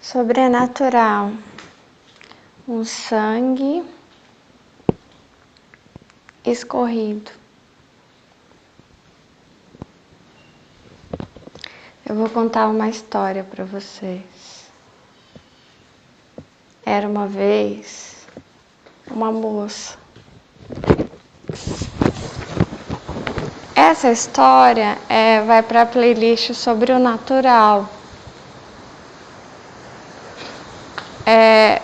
Sobrenatural, um sangue escorrido. Eu vou contar uma história para vocês. Era uma vez uma moça. Essa história vai para a playlist sobre o natural.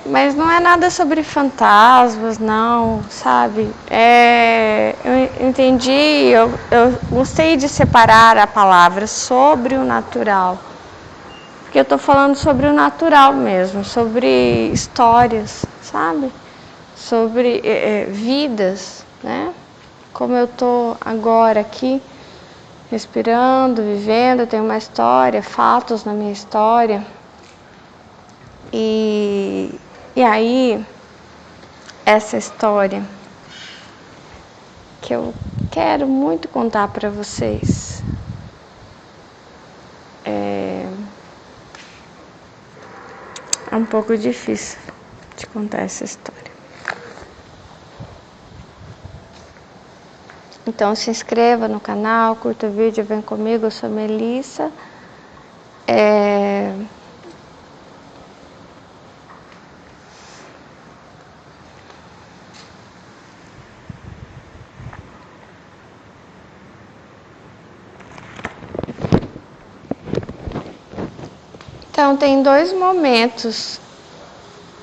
Mas não é nada sobre fantasmas, não, sabe? Eu entendi, eu gostei de separar a palavra sobre o natural. Porque eu tô falando sobre o natural mesmo, sobre histórias, sabe? Sobre vidas, né? Como eu tô agora aqui, respirando, vivendo, eu tenho uma história, fatos na minha história. E aí, essa história que eu quero muito contar para vocês é um pouco difícil de contar essa história. Então se inscreva no canal, curta o vídeo, vem comigo, eu sou Melissa. Então tem dois momentos,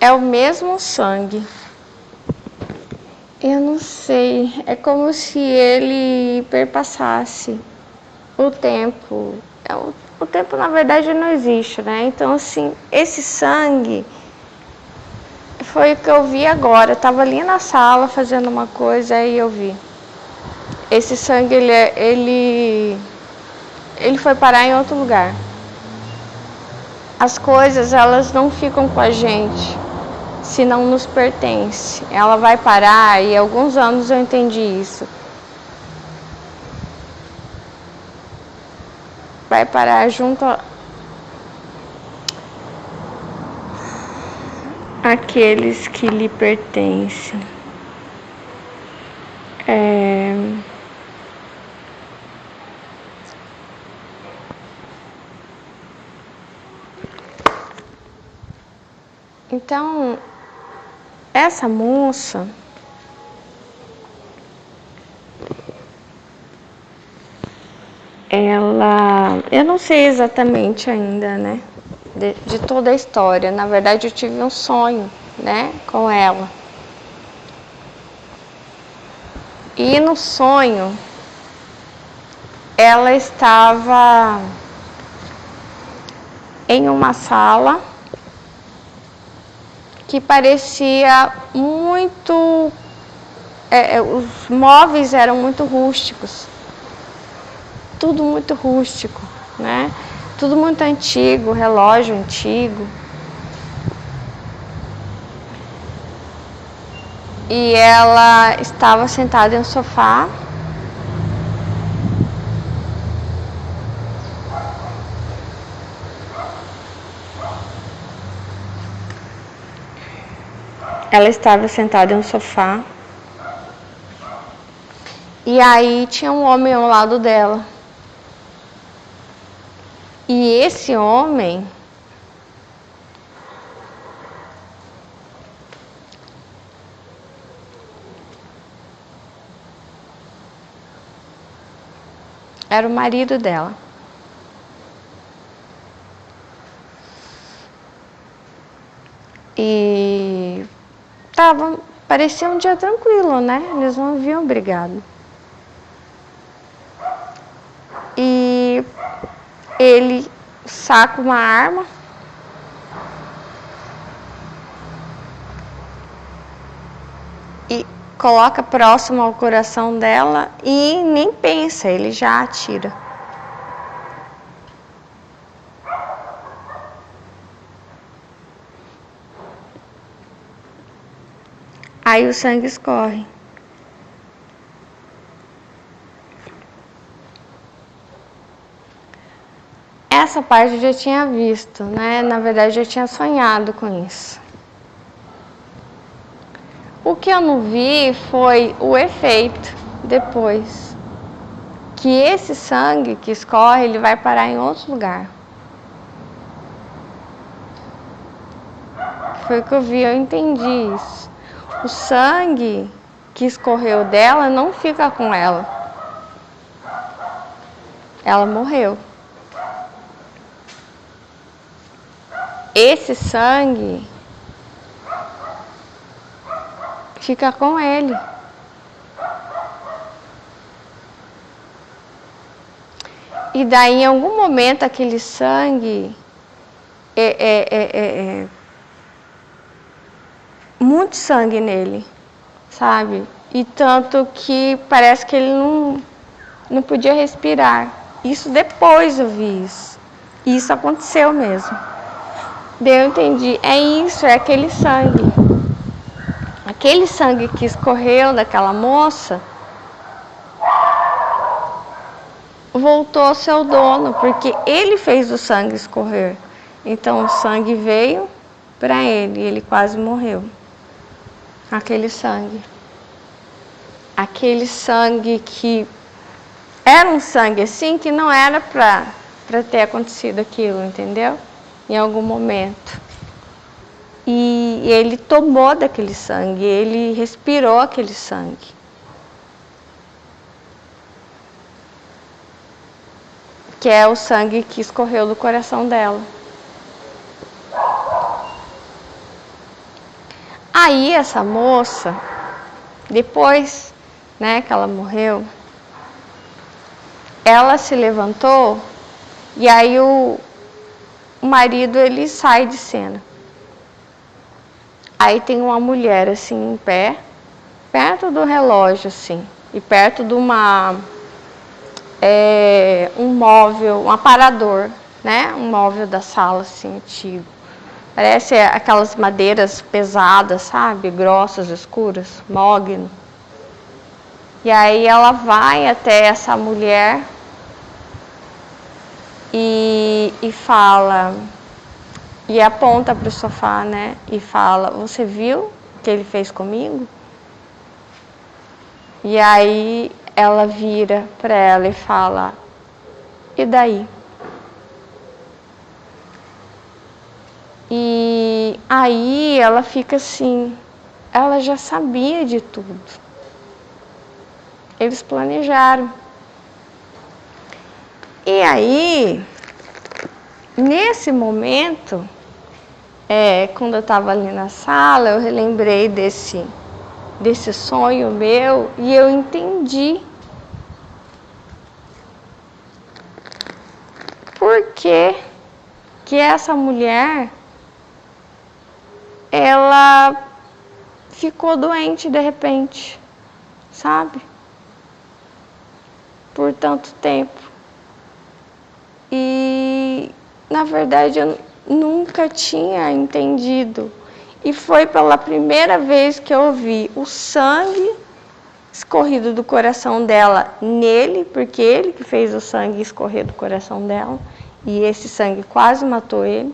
é o mesmo sangue. Eu não sei, é como se ele perpassasse o tempo. O tempo na verdade não existe, né? Então assim, esse sangue foi o que eu vi agora. Eu tava ali na sala fazendo uma coisa e eu vi. Esse sangue ele foi parar em outro lugar. As coisas, elas não ficam com a gente se não nos pertence. Ela vai parar, e há alguns anos eu entendi isso. Vai parar junto àqueles que lhe pertencem. Então, essa moça, eu não sei exatamente ainda, né, de toda a história. Na verdade, eu tive um sonho, né, com ela. E no sonho, ela estava em uma sala que parecia muito... os móveis eram muito rústicos. Tudo muito rústico, né? Tudo muito antigo, relógio antigo. E ela estava sentada em um sofá. Ela estava sentada em um sofá. E aí tinha um homem ao lado dela. E esse homem era o marido dela. E parecia um dia tranquilo, né? Eles não haviam brigado. E ele saca uma arma e coloca próximo ao coração dela e nem pensa, ele já atira. Aí o sangue escorre. essa parte eu já tinha visto, né? Na verdade, eu já tinha sonhado com isso. O que eu não vi foi o efeito depois. Que esse sangue que escorre, ele vai parar em outro lugar. Foi o que eu vi, eu entendi isso. O sangue que escorreu dela não fica com ela. Ela morreu. Esse sangue fica com ele. E daí, em algum momento, aquele sangue muito sangue nele, sabe? E tanto que parece que ele não podia respirar. Isso depois eu vi isso. Isso aconteceu mesmo. Daí eu entendi, é isso, é aquele sangue. Aquele sangue que escorreu daquela moça voltou ao seu dono, porque ele fez o sangue escorrer. Então o sangue veio para ele e ele quase morreu. Aquele sangue. Aquele sangue que era um sangue assim que não era para ter acontecido aquilo, entendeu? Em algum momento. E ele tomou daquele sangue, ele respirou aquele sangue. Que é o sangue que escorreu do coração dela. Aí essa moça, depois, né, que ela morreu, ela se levantou e aí o marido, ele sai de cena. Aí tem uma mulher assim em pé, perto do relógio assim, e perto de um móvel, um aparador, né? Um móvel da sala assim antigo. Parece aquelas madeiras pesadas, sabe? Grossas, escuras, mogno. E aí ela vai até essa mulher e fala, e aponta para o sofá, né? E fala, você viu o que ele fez comigo? E aí ela vira para ela e fala, e daí? E aí ela fica assim, ela já sabia de tudo. Eles planejaram. E aí, nesse momento, quando eu estava ali na sala, eu relembrei desse sonho meu e eu entendi por que essa mulher ela ficou doente de repente, sabe? Por tanto tempo. E, na verdade, eu nunca tinha entendido. E foi pela primeira vez que eu vi o sangue escorrido do coração dela nele, porque ele que fez o sangue escorrer do coração dela. E esse sangue quase matou ele.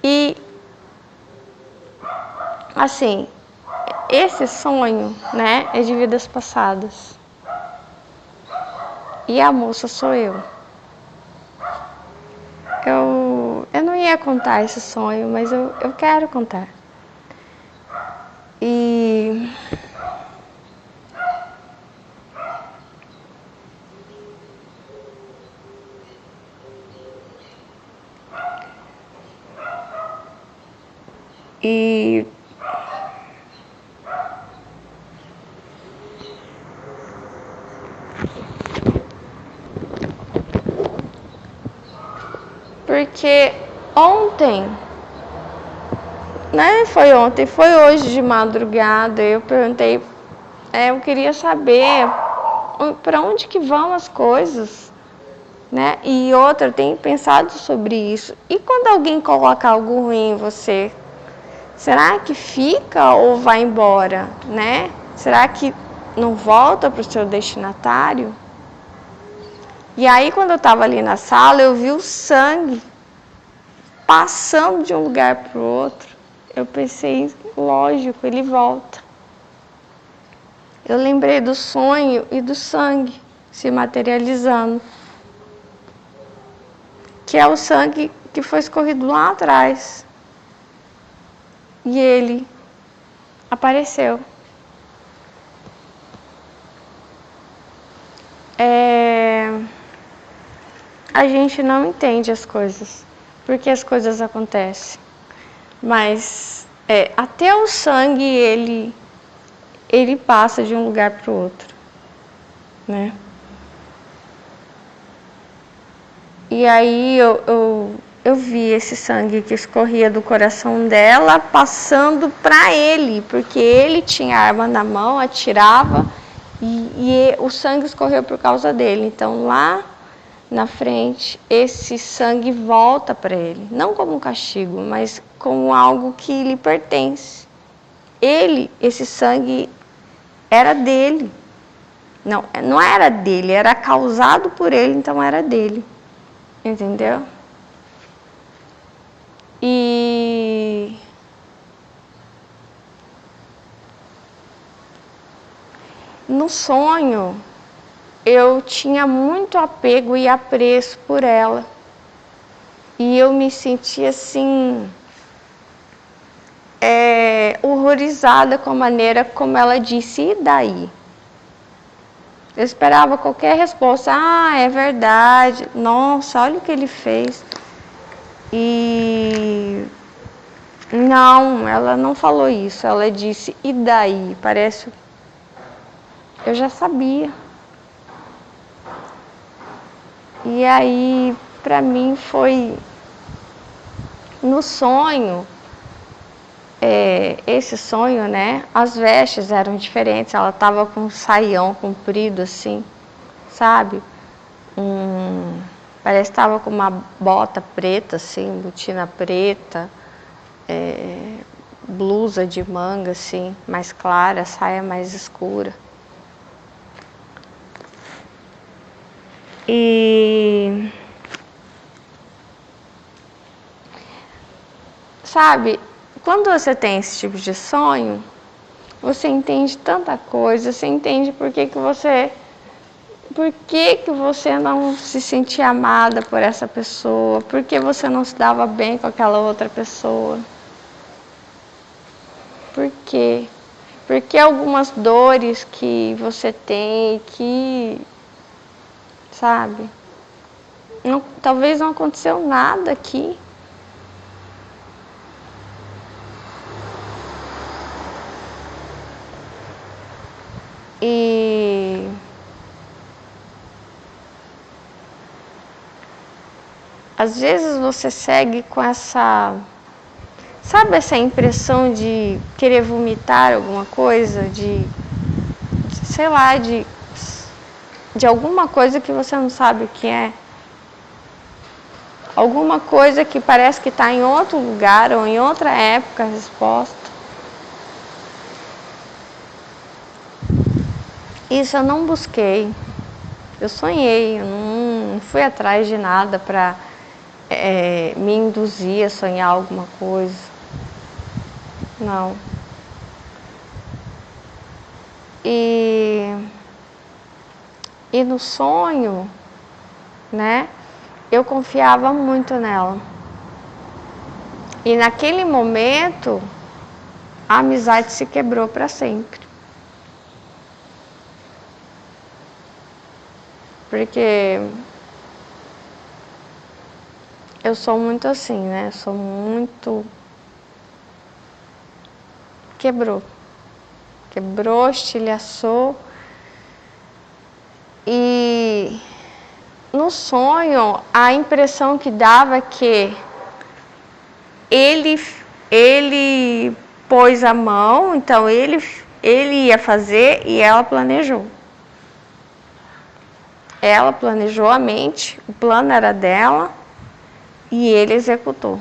E, assim, esse sonho, né, é de vidas passadas. E a moça sou eu. Eu não ia contar esse sonho, mas eu quero contar. E porque ontem, né? Foi ontem, foi hoje de madrugada, eu perguntei, eu queria saber para onde que vão as coisas, né? E outra, eu tenho pensado sobre isso. E quando alguém coloca algo ruim em você, será que fica ou vai embora, né? Será que não volta para o seu destinatário? E aí, quando eu estava ali na sala, eu vi o sangue passando de um lugar para o outro. Eu pensei, lógico, ele volta. Eu lembrei do sonho e do sangue se materializando, que é o sangue que foi escorrido lá atrás. E ele apareceu. A gente não entende as coisas, porque as coisas acontecem. Mas até o sangue, ele passa de um lugar para o outro, né? E aí eu vi esse sangue que escorria do coração dela passando para ele, porque ele tinha a arma na mão, atirava e o sangue escorreu por causa dele. Então lá na frente, esse sangue volta para ele, não como um castigo, mas como algo que lhe pertence. Esse sangue era dele. Não era dele, era causado por ele, então era dele. Entendeu? E no sonho, eu tinha muito apego e apreço por ela. E eu me sentia assim, horrorizada com a maneira como ela disse, e daí? Eu esperava qualquer resposta, é verdade, nossa, olha o que ele fez. E não, ela não falou isso, ela disse, e daí? Parece, eu já sabia. E aí, para mim foi no sonho, esse sonho, né? As vestes eram diferentes, ela estava com um saião comprido assim, sabe? Parece que estava com uma bota preta assim, botina preta, blusa de manga assim, mais clara, saia mais escura. E sabe, quando você tem esse tipo de sonho, você entende tanta coisa, você entende por que você não se sentia amada por essa pessoa, por que você não se dava bem com aquela outra pessoa. Por quê? Porque algumas dores que você tem, sabe, talvez não aconteceu nada aqui. E às vezes você segue com essa, sabe, essa impressão de querer vomitar alguma coisa, sei lá, de alguma coisa que você não sabe o que é. Alguma coisa que parece que está em outro lugar ou em outra época a resposta. Isso eu não busquei. Eu sonhei, eu não fui atrás de nada para me induzir a sonhar alguma coisa. Não. E no sonho, né, eu confiava muito nela. E naquele momento, a amizade se quebrou para sempre. Porque eu sou muito assim, né? Sou muito... Quebrou, estilhaçou. E no sonho, a impressão que dava é que ele pôs a mão, então ele ia fazer e ela planejou. Ela planejou a mente, o plano era dela e ele executou.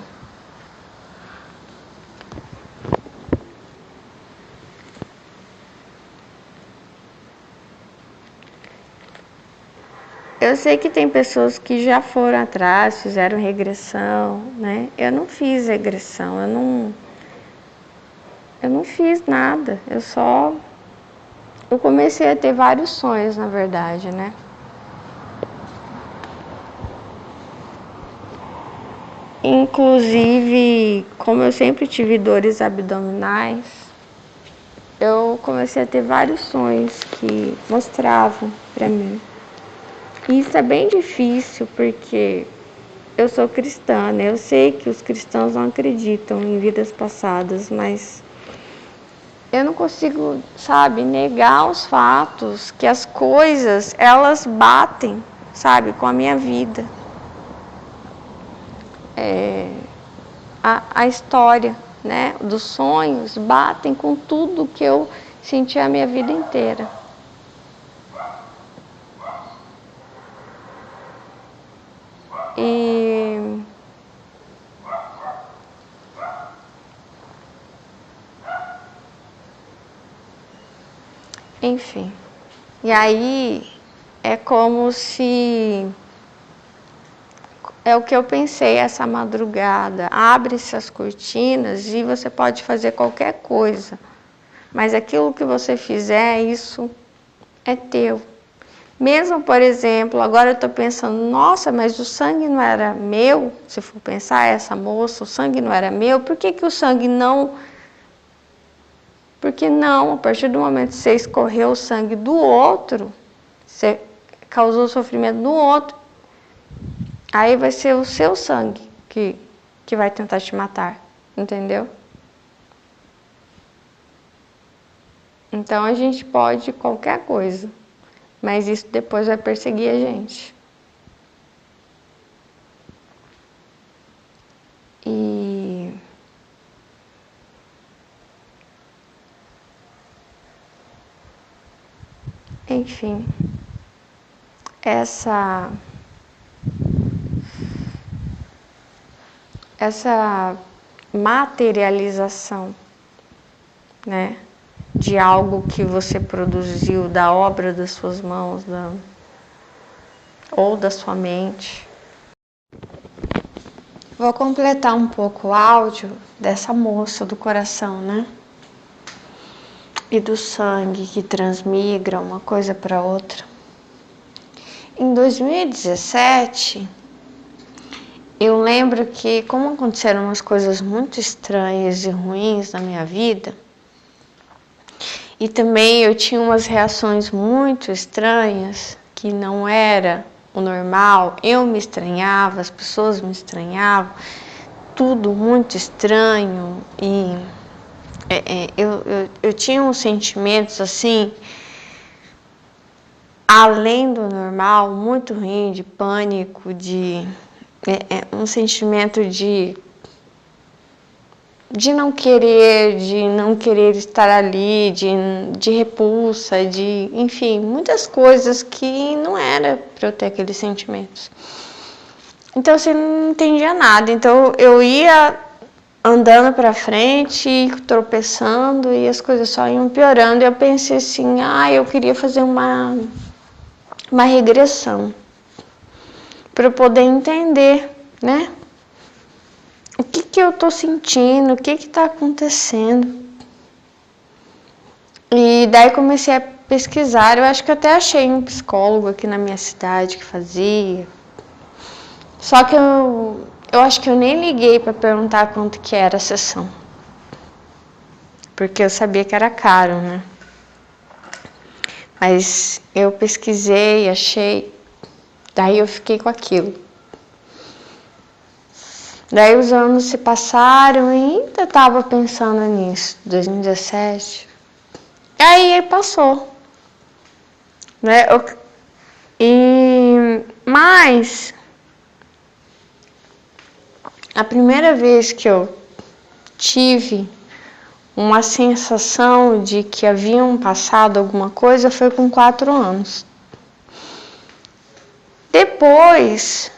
Eu sei que tem pessoas que já foram atrás, fizeram regressão, né? Eu não fiz regressão, eu não fiz nada. Eu comecei a ter vários sonhos, na verdade, né? Inclusive, como eu sempre tive dores abdominais, eu comecei a ter vários sonhos que mostravam pra mim. E isso é bem difícil porque eu sou cristã, né? Eu sei que os cristãos não acreditam em vidas passadas, mas eu não consigo, sabe, negar os fatos, que as coisas, elas batem, sabe, com a minha vida. A história, né, dos sonhos batem com tudo que eu senti a minha vida inteira. E enfim, e aí é como se, é o que eu pensei essa madrugada, abre-se as cortinas e você pode fazer qualquer coisa, mas aquilo que você fizer, isso é teu. Mesmo, por exemplo, agora eu estou pensando, nossa, mas o sangue não era meu? Se for pensar, essa moça, o sangue não era meu, por que o sangue não... Porque não, a partir do momento que você escorreu o sangue do outro, você causou sofrimento no outro, aí vai ser o seu sangue que vai tentar te matar, entendeu? Então a gente pode qualquer coisa, mas isso depois vai perseguir a gente. E enfim, essa materialização, né, de algo que você produziu, da obra das suas mãos, ou da sua mente. Vou completar um pouco o áudio dessa moça do coração, né? E do sangue que transmigra uma coisa para outra. Em 2017, eu lembro que, como aconteceram umas coisas muito estranhas e ruins na minha vida, e também eu tinha umas reações muito estranhas, que não era o normal, eu me estranhava, as pessoas me estranhavam, tudo muito estranho, e eu tinha uns sentimentos assim, além do normal, muito ruim, de pânico, de um sentimento de não querer estar ali, de repulsa, enfim, muitas coisas que não era para eu ter aqueles sentimentos. Então, você não entendia nada. Então, eu ia andando para frente, tropeçando, e as coisas só iam piorando. E eu pensei assim, eu queria fazer uma regressão para eu poder entender, né? O que eu tô sentindo, o que está acontecendo. E daí comecei a pesquisar, eu acho que até achei um psicólogo aqui na minha cidade que fazia. Só que eu acho que eu nem liguei para perguntar quanto que era a sessão. Porque eu sabia que era caro, né? Mas eu pesquisei, achei, daí eu fiquei com aquilo. Daí os anos se passaram e ainda estava pensando nisso, 2017. Aí passou, né? Mas a primeira vez que eu tive uma sensação de que haviam passado alguma coisa foi com 4 anos. Depois,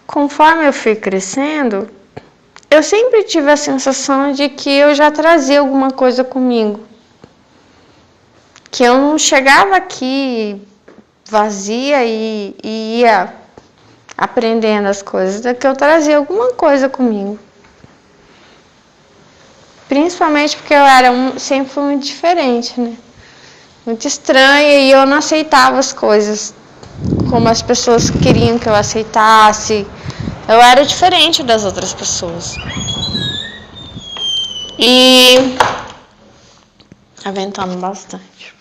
conforme eu fui crescendo, eu sempre tive a sensação de que eu já trazia alguma coisa comigo. que eu não chegava aqui vazia e ia aprendendo as coisas, é que eu trazia alguma coisa comigo. Principalmente porque eu era sempre fui muito diferente, né? Muito estranha e eu não aceitava as coisas como as pessoas queriam que eu aceitasse. Eu era diferente das outras pessoas. E tá ventando bastante.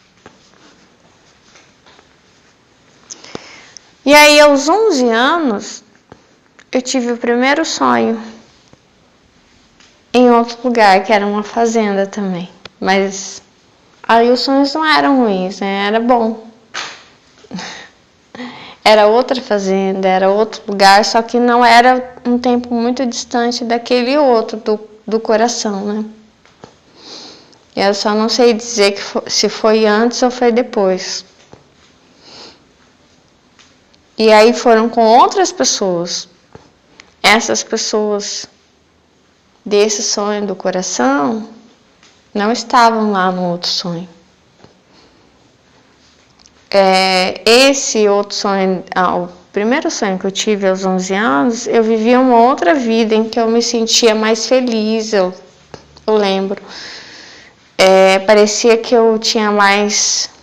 E aí, aos 11 anos, eu tive o primeiro sonho em outro lugar, que era uma fazenda também. Mas aí os sonhos não eram ruins, né? Era bom. Era outra fazenda, era outro lugar, só que não era um tempo muito distante daquele outro do coração, né? Eu só não sei dizer se foi antes ou foi depois. E aí foram com outras pessoas. Essas pessoas desse sonho do coração não estavam lá no outro sonho. Esse outro sonho, o primeiro sonho que eu tive aos 11 anos, eu vivia uma outra vida em que eu me sentia mais feliz, eu lembro. Parecia que eu tinha mais...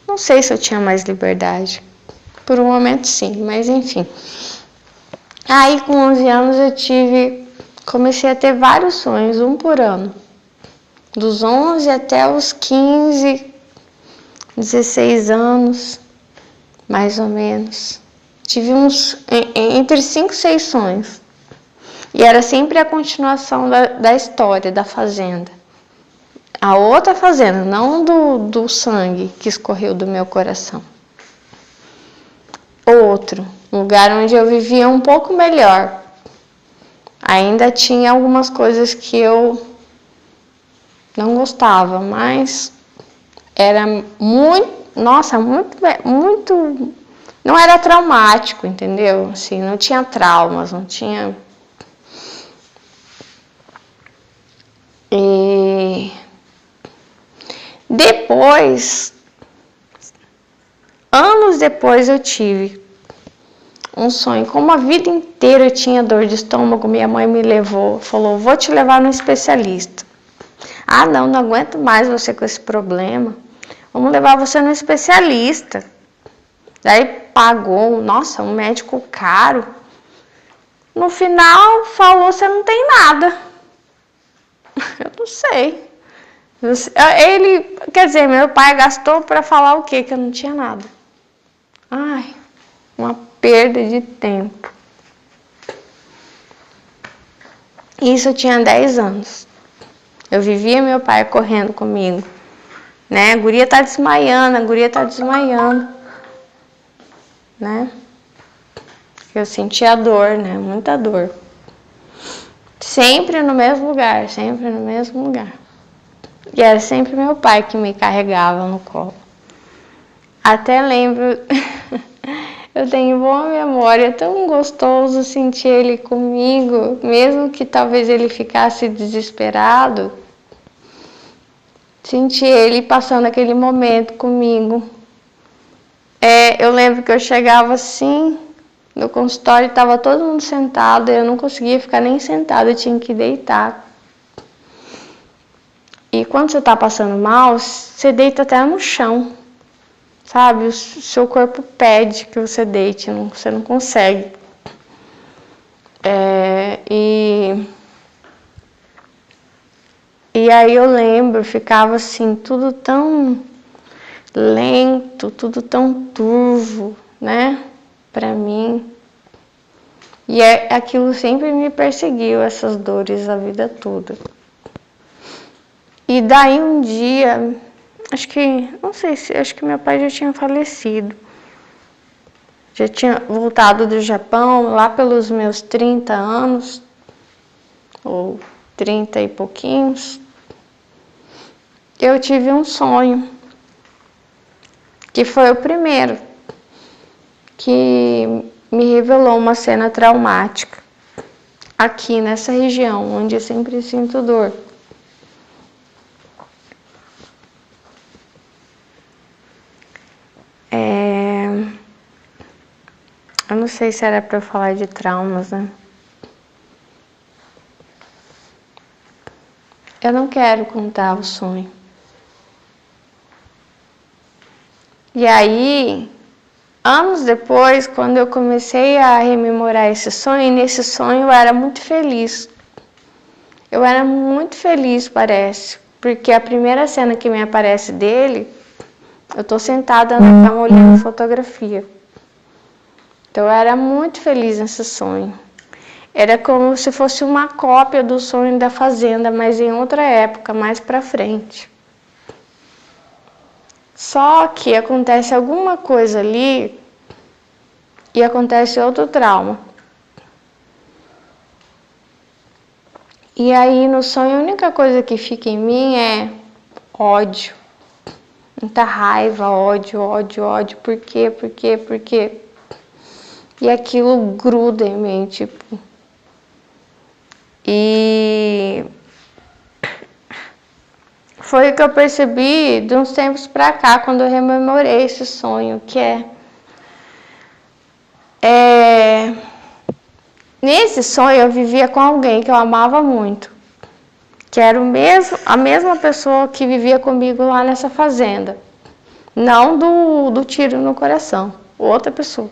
Não sei se eu tinha mais liberdade. Por um momento sim, mas enfim. Aí com 11 anos comecei a ter vários sonhos, um por ano. Dos 11 até os 15, 16 anos, mais ou menos. Tive entre 5 e 6 sonhos. E era sempre a continuação da história, da fazenda. A outra fazenda, não do sangue que escorreu do meu coração. Outro, lugar onde eu vivia um pouco melhor. Ainda tinha algumas coisas que eu não gostava, mas era muito, não era traumático, entendeu? Assim, não tinha traumas, não tinha... E depois, anos depois, eu tive um sonho. Como a vida inteira eu tinha dor de estômago, minha mãe me levou, falou, vou te levar num especialista. Ah, não aguento mais você com esse problema. Vamos levar você num especialista. Daí pagou, nossa, um médico caro. No final, falou, você não tem nada. Eu não sei. Quer dizer, meu pai gastou para falar o quê? Que eu não tinha nada. Ai, uma perda de tempo. Isso eu tinha 10 anos. Eu vivia meu pai correndo comigo. Né? A guria tá desmaiando, né? Eu sentia dor, né? Muita dor. Sempre no mesmo lugar. E era sempre meu pai que me carregava no colo. Até lembro, eu tenho boa memória, é tão gostoso sentir ele comigo, mesmo que talvez ele ficasse desesperado. Sentir ele passando aquele momento comigo. Eu lembro que eu chegava assim, no consultório estava todo mundo sentado, eu não conseguia ficar nem sentada, eu tinha que deitar. E quando você está passando mal, você deita até no chão, sabe? O seu corpo pede que você deite, você não consegue. E aí eu lembro, ficava assim, tudo tão lento, tudo tão turvo, né? Pra mim. E aquilo sempre me perseguiu, essas dores, a vida toda. E daí um dia, acho que meu pai já tinha falecido. Já tinha voltado do Japão, lá pelos meus 30 anos, ou 30 e pouquinhos. Eu tive um sonho, que foi o primeiro, que me revelou uma cena traumática, aqui nessa região, onde eu sempre sinto dor. não sei se era para eu falar de traumas, né? Eu não quero contar o sonho. E aí, anos depois, quando eu comecei a rememorar esse sonho, e nesse sonho eu era muito feliz. Eu era muito feliz, parece, porque a primeira cena que me aparece dele, eu tô sentada na cama olhando fotografia. Então eu era muito feliz nesse sonho. Era como se fosse uma cópia do sonho da fazenda, mas em outra época, mais pra frente. Só que acontece alguma coisa ali e acontece outro trauma. E aí no sonho a única coisa que fica em mim é ódio. Muita raiva, ódio, ódio, ódio. Por quê? Por quê? Por quê? E aquilo gruda em mim, tipo. E foi o que eu percebi de uns tempos pra cá, quando eu rememorei esse sonho, que nesse sonho eu vivia com alguém que eu amava muito, que era a mesma pessoa que vivia comigo lá nessa fazenda, não do tiro no coração, outra pessoa.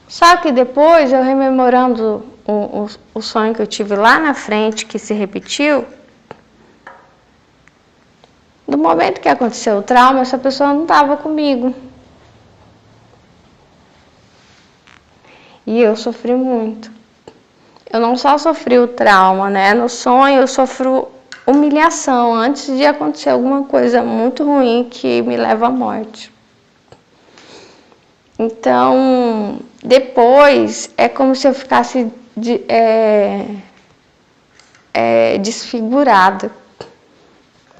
Só que depois, eu rememorando o sonho que eu tive lá na frente, que se repetiu, no momento que aconteceu o trauma, essa pessoa não estava comigo. E eu sofri muito. Eu não só sofri o trauma, né? No sonho eu sofro humilhação antes de acontecer alguma coisa muito ruim que me leva à morte. Então, depois é como se eu ficasse desfigurada.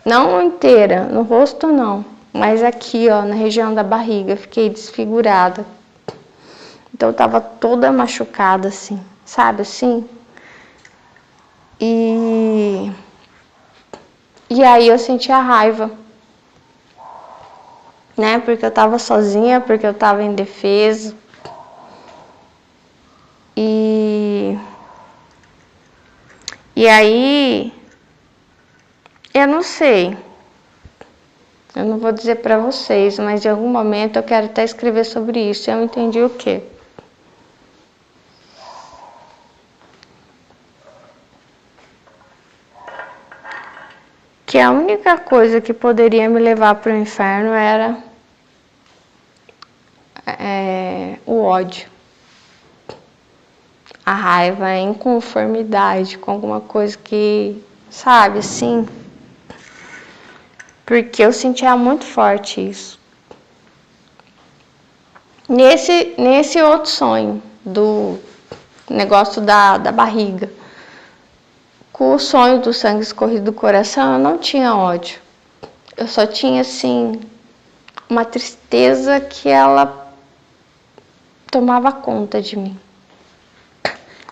Não inteira, no rosto não, mas aqui, ó, na região da barriga, fiquei desfigurada. Então eu tava toda machucada assim, sabe assim? E aí eu sentia raiva, né? Porque eu tava sozinha, porque eu tava indefesa. E aí, eu não sei. Eu não vou dizer pra vocês, mas em algum momento eu quero até escrever sobre isso. Eu entendi o quê? Que a única coisa que poderia me levar para o inferno era o ódio, a raiva, a inconformidade com alguma coisa que, sabe, assim, porque eu sentia muito forte isso. Nesse outro sonho do negócio da barriga, com o sonho do sangue escorrido do coração, eu não tinha ódio. Eu só tinha, assim, uma tristeza que ela tomava conta de mim.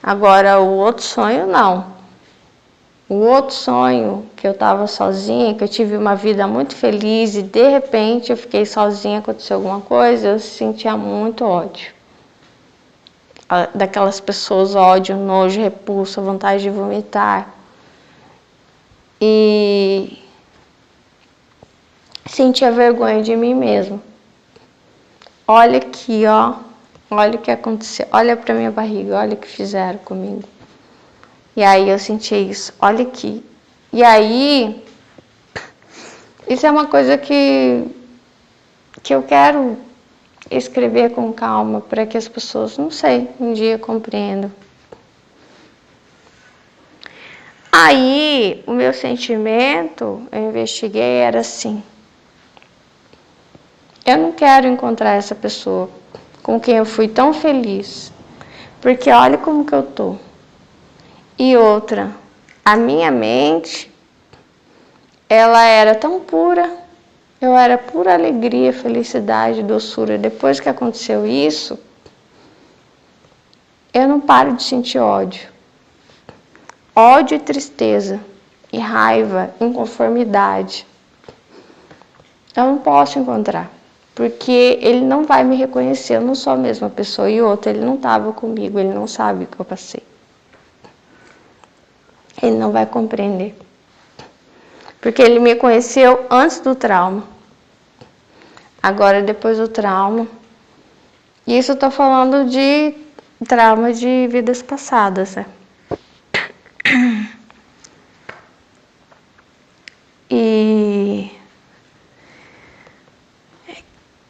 Agora, o outro sonho, não. O outro sonho, que eu estava sozinha, que eu tive uma vida muito feliz e de repente eu fiquei sozinha, aconteceu alguma coisa, eu sentia muito ódio. Daquelas pessoas, ódio, nojo, repulsa, vontade de vomitar. E sentia vergonha de mim mesma. Olha aqui, ó. Olha o que aconteceu. Olha pra minha barriga, olha o que fizeram comigo. E aí eu senti isso. Olha aqui. E aí, isso é uma coisa que eu quero escrever com calma para que as pessoas, não sei, um dia compreendam. Aí, o meu sentimento, eu investiguei, era assim: eu não quero encontrar essa pessoa com quem eu fui tão feliz, porque olha como que eu tô. E outra, a minha mente, ela era tão pura, eu era pura alegria, felicidade, doçura. Depois que aconteceu isso, eu não paro de sentir ódio. Ódio e tristeza, e raiva, inconformidade. Eu não posso encontrar. porque ele não vai me reconhecer, eu não sou a mesma pessoa. E outra, ele não estava comigo, ele não sabe o que eu passei. Ele não vai compreender. Porque ele me conheceu antes do trauma. Agora, depois do trauma. E isso eu tô falando de trauma de vidas passadas, né? E...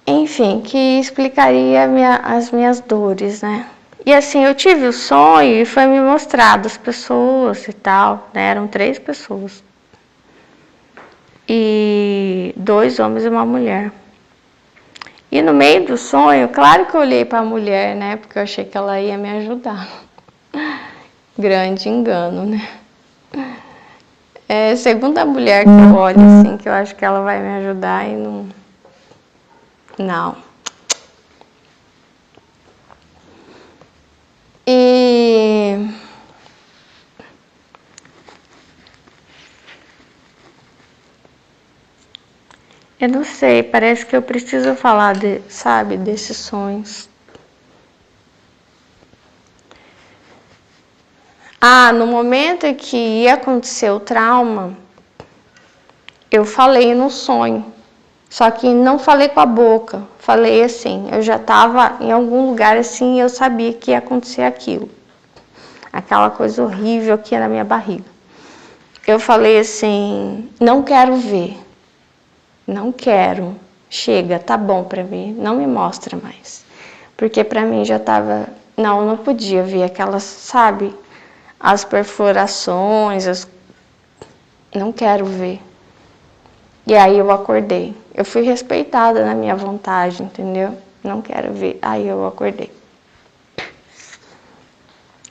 enfim, que explicaria as minhas dores, né? E assim, eu tive o sonho e foi me mostrado as pessoas e tal, né? Eram 3 pessoas. E 2 homens e uma mulher. E no meio do sonho, claro que eu olhei para a mulher, né? Porque eu achei que ela ia me ajudar. Grande engano, né? Segunda mulher que eu olho, assim, que eu acho que ela vai me ajudar e não... não. E... eu não sei, parece que eu preciso falar, sabe, desses sonhos. No momento em que ia acontecer o trauma, eu falei no sonho. Só que não falei com a boca, falei assim, eu já estava em algum lugar assim e eu sabia que ia acontecer aquilo. Aquela coisa horrível aqui na minha barriga. Eu falei assim, não quero ver. Não quero. Chega, tá bom pra mim, não me mostra mais. Porque pra mim já tava... não podia ver aquelas, sabe? As perfurações, não quero ver. E aí eu acordei. Eu fui respeitada na minha vontade, entendeu? Não quero ver. Aí eu acordei.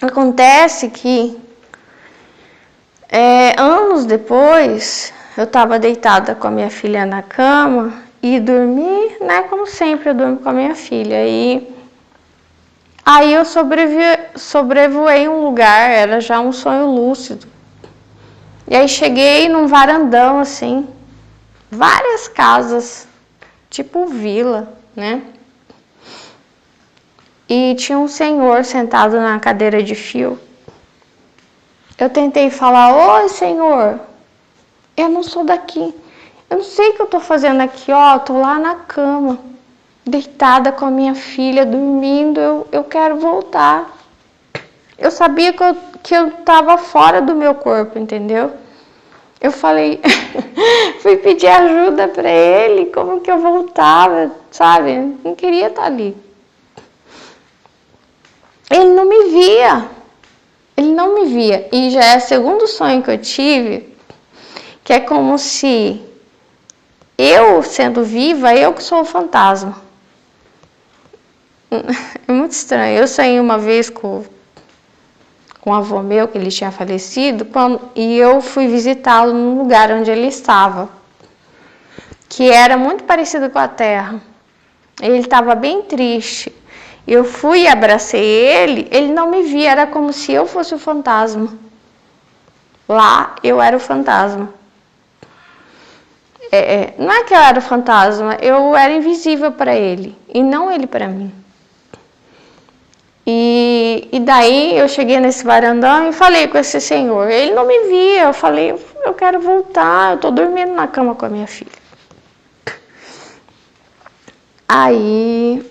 Acontece que anos depois, eu estava deitada com a minha filha na cama e dormi, né? Como sempre, eu durmo com a minha filha. E aí eu sobrevoei um lugar, era já um sonho lúcido. E aí cheguei num varandão, assim, várias casas, tipo vila, né? E tinha um senhor sentado na cadeira de fio. Eu tentei falar, oi senhor, eu não sou daqui. Eu não sei o que eu tô fazendo aqui, ó, tô lá na cama, deitada com a minha filha, dormindo, eu quero voltar. Eu sabia que eu tava fora do meu corpo, entendeu? Eu falei, fui pedir ajuda pra ele, como que eu voltava, sabe? Não queria estar ali. Ele não me via. Ele não me via. E já é o segundo sonho que eu tive, que é como se eu, sendo viva, eu que sou o fantasma. É muito estranho. Eu sonhei uma vez com um avô meu, que ele tinha falecido, e eu fui visitá-lo num lugar onde ele estava, que era muito parecido com a terra. Ele estava bem triste. Eu fui e abracei ele não me via, era como se eu fosse o fantasma. Lá eu era o fantasma. Não é que eu era o fantasma, eu era invisível para ele, e não ele para mim. E daí eu cheguei nesse varandão e falei com esse senhor. Ele não me via, eu falei, eu quero voltar, eu tô dormindo na cama com a minha filha. Aí,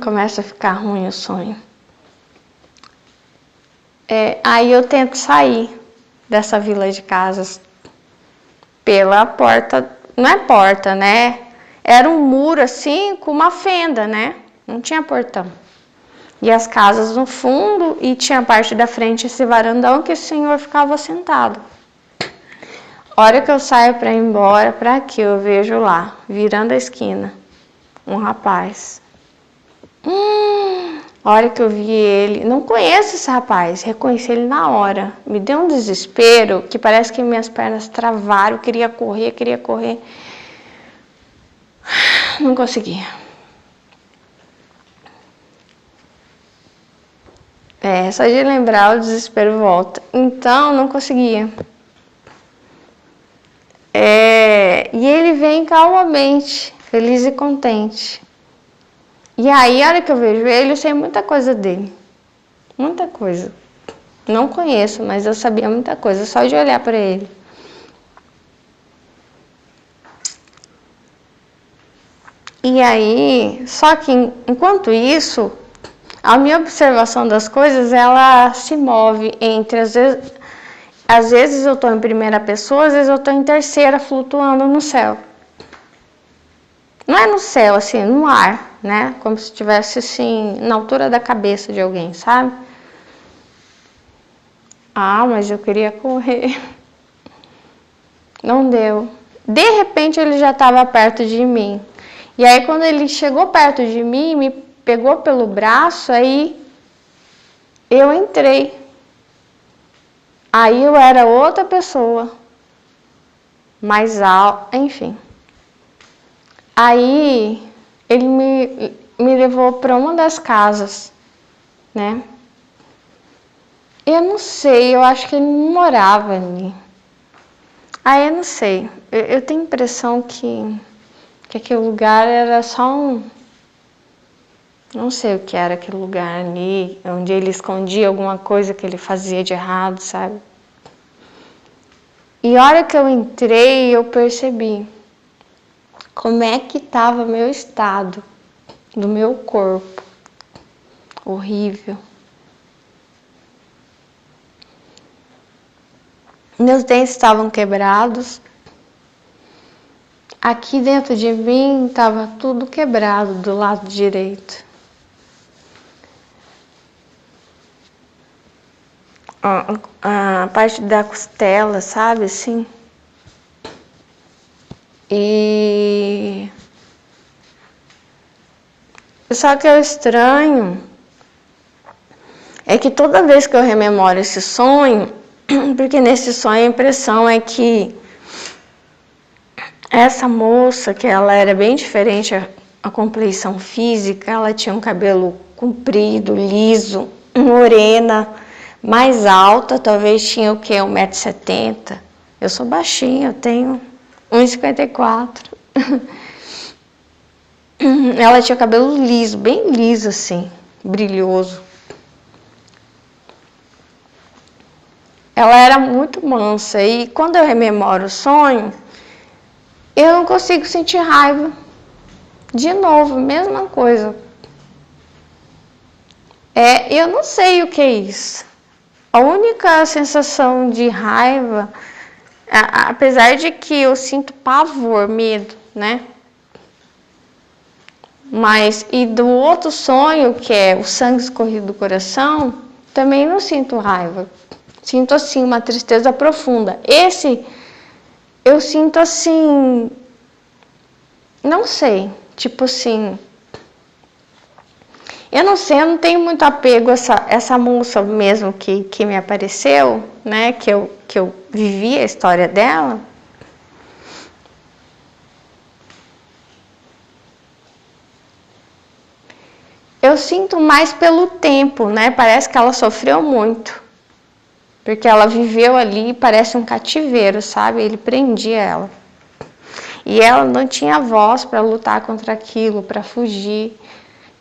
começa a ficar ruim o sonho. Aí eu tento sair dessa vila de casas pela porta, não é porta, né? Era um muro assim com uma fenda, né? Não tinha portão. E as casas no fundo, e tinha a parte da frente esse varandão que o senhor ficava sentado. A hora que eu saio para ir embora, para aqui eu vejo lá, virando a esquina, um rapaz. A hora que eu vi ele, não conheço esse rapaz, reconheci ele na hora. Me deu um desespero que parece que minhas pernas travaram, eu queria correr. Não conseguia. Só de lembrar o desespero volta. Então, não conseguia. E ele vem calmamente, feliz e contente. E aí, a hora que eu vejo ele, eu sei muita coisa dele. Muita coisa. Não conheço, mas eu sabia muita coisa, só de olhar para ele. E aí, só que enquanto isso, a minha observação das coisas, ela se move entre, às vezes eu estou em primeira pessoa, às vezes eu estou em terceira, flutuando no céu. Não é no céu, assim, no ar, né? Como se estivesse, assim, na altura da cabeça de alguém, sabe? Ah, mas eu queria correr. Não deu. De repente, ele já estava perto de mim. E aí, quando ele chegou perto de mim, me pegou pelo braço, aí eu entrei. Aí eu era outra pessoa. Mais alta, enfim. Aí ele me levou para uma das casas, né? Eu não sei, eu acho que ele não morava ali. Aí eu não sei, eu tenho a impressão que aquele lugar era só um... Não sei o que era aquele lugar ali, onde ele escondia alguma coisa que ele fazia de errado, sabe? E a hora que eu entrei, eu percebi como é que estava meu estado, do meu corpo. Horrível. Meus dentes estavam quebrados. Aqui dentro de mim estava tudo quebrado do lado direito. A parte da costela, sabe, assim. E só que o estranho é que toda vez que eu rememoro esse sonho, porque nesse sonho a impressão é que essa moça, que ela era bem diferente a compleição física, ela tinha um cabelo comprido, liso, morena, mais alta, talvez tinha o quê? 1,70 m. Eu sou baixinha, eu tenho 1,54 m. Ela tinha cabelo liso, bem liso assim, brilhoso. Ela era muito mansa e quando eu rememoro o sonho, eu não consigo sentir raiva. De novo, mesma coisa. Eu não sei o que é isso. A única sensação de raiva, apesar de que eu sinto pavor, medo, né? Mas, e do outro sonho, que é o sangue escorrido do coração, também não sinto raiva. Sinto, assim, uma tristeza profunda. Esse, eu sinto, assim, não sei, tipo assim... Eu não sei, eu não tenho muito apego a essa moça mesmo que me apareceu, né? Que eu vivi a história dela. Eu sinto mais pelo tempo, né? Parece que ela sofreu muito. Porque ela viveu ali, parece um cativeiro, sabe? Ele prendia ela. E ela não tinha voz para lutar contra aquilo, para fugir.